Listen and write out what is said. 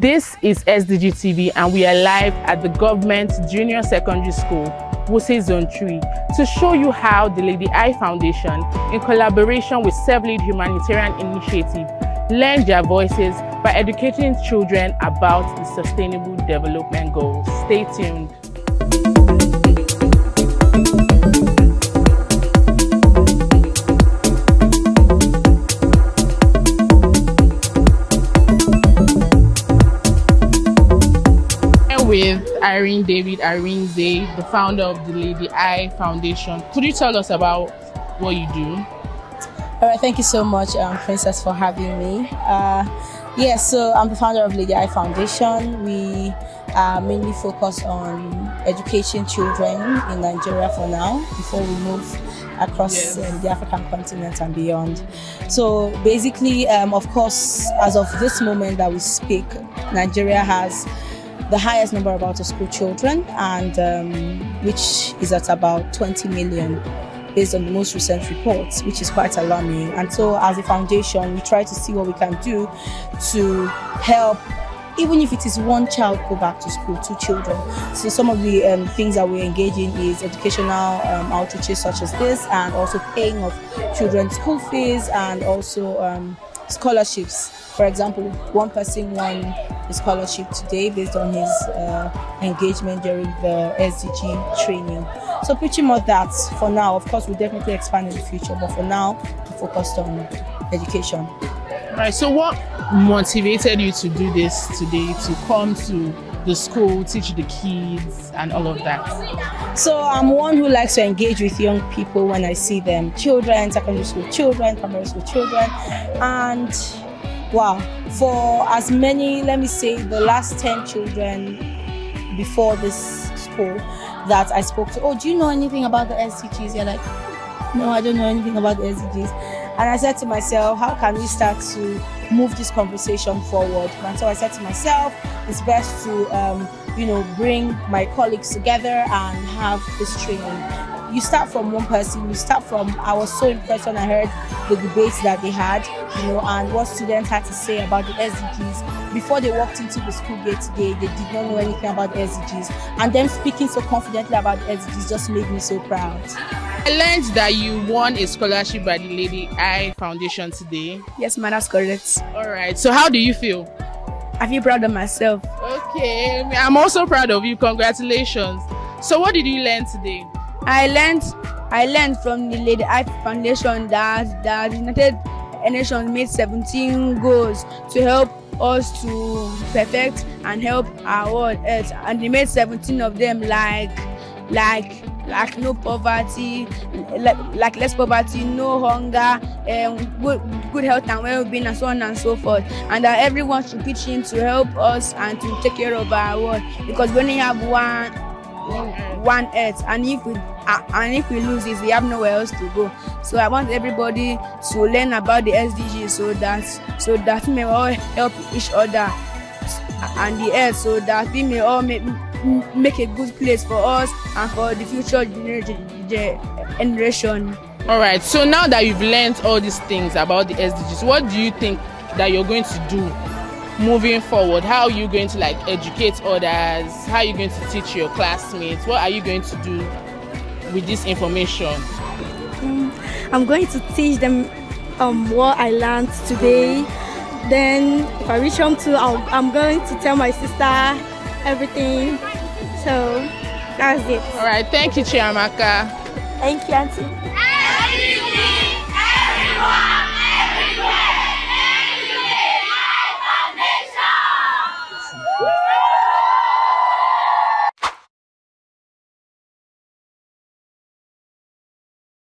This is SDG TV and we are live at the Government Junior Secondary School, ADVOCACY Zone 3, to show you how the Lady I Foundation, in collaboration with Serve-Lead Humanitarian Initiative, lend their voices by educating children about the Sustainable Development Goals. Stay tuned. With Irene Zay, the founder of the Lady I Foundation. Could you tell us about what you do? All right, thank you so much, Princess, for having me. So I'm the founder of Lady I Foundation. We mainly focus on educating children in Nigeria for now, before we move across the African continent and beyond. So basically, of course, as of this moment that we speak, Nigeria has the highest number of out-of-school children, and which is at about 20 million based on the most recent reports, which is quite alarming. And so as a foundation, we try to see what we can do to help, even if it is one child go back to school, 2 children. So some of the things that we engage in is educational outreaches such as this, and also paying of children's school fees, and also scholarships. For example, one person won a scholarship today based on his engagement during the SDG training. So pretty much that for now. Of course, we'll definitely expand in the future, but for now, we're focused on education. All right, so what motivated you to do this today, to come to the school, teach the kids and all of that? So I'm one who likes to engage with young people when I see them, children, secondary school children, primary school children, and wow, for as many, let me say, the last 10 children before this school that I spoke to, oh, do you know anything about the SDGs? You're like, no, I don't know anything about the SDGs. And I said to myself, how can we start to move this conversation forward? And so I said to myself, it's best to, bring my colleagues together and have this training. You start from one person, I was so impressed when I heard the debates that they had, and what students had to say about the SDGs. Before they walked into the school gate today, they did not know anything about the SDGs. And them speaking so confidently about the SDGs just made me so proud. I learned that you won a scholarship by the Lady I Foundation today. Yes, ma'am, that's correct. All right, so how do you feel? I feel proud of myself. Okay, I'm also proud of you. Congratulations. So what did you learn today? I learned from the Lady I Foundation that the United Nations made 17 goals to help us to perfect and help our world Earth, and they made 17 of them like no poverty, like less poverty, no hunger, good health and well-being, and so on and so forth. And that everyone should pitch in to help us and to take care of our world, because we only have one Earth, and if we lose this, we have nowhere else to go. So I want everybody to learn about the SDGs so that we may all help each other and the Earth, so that we may all make a good place for us and for the future generation. All right, so now that you've learned all these things about the SDGs, what do you think that you're going to do moving forward? How are you going to educate others? How are you going to teach your classmates? What are you going to do with this information? I'm going to teach them what I learned today. Then if I reach home too, I'm going to tell my sister everything. So that's it. All right, thank you, Chiamaka. Thank you, Auntie. Everyone.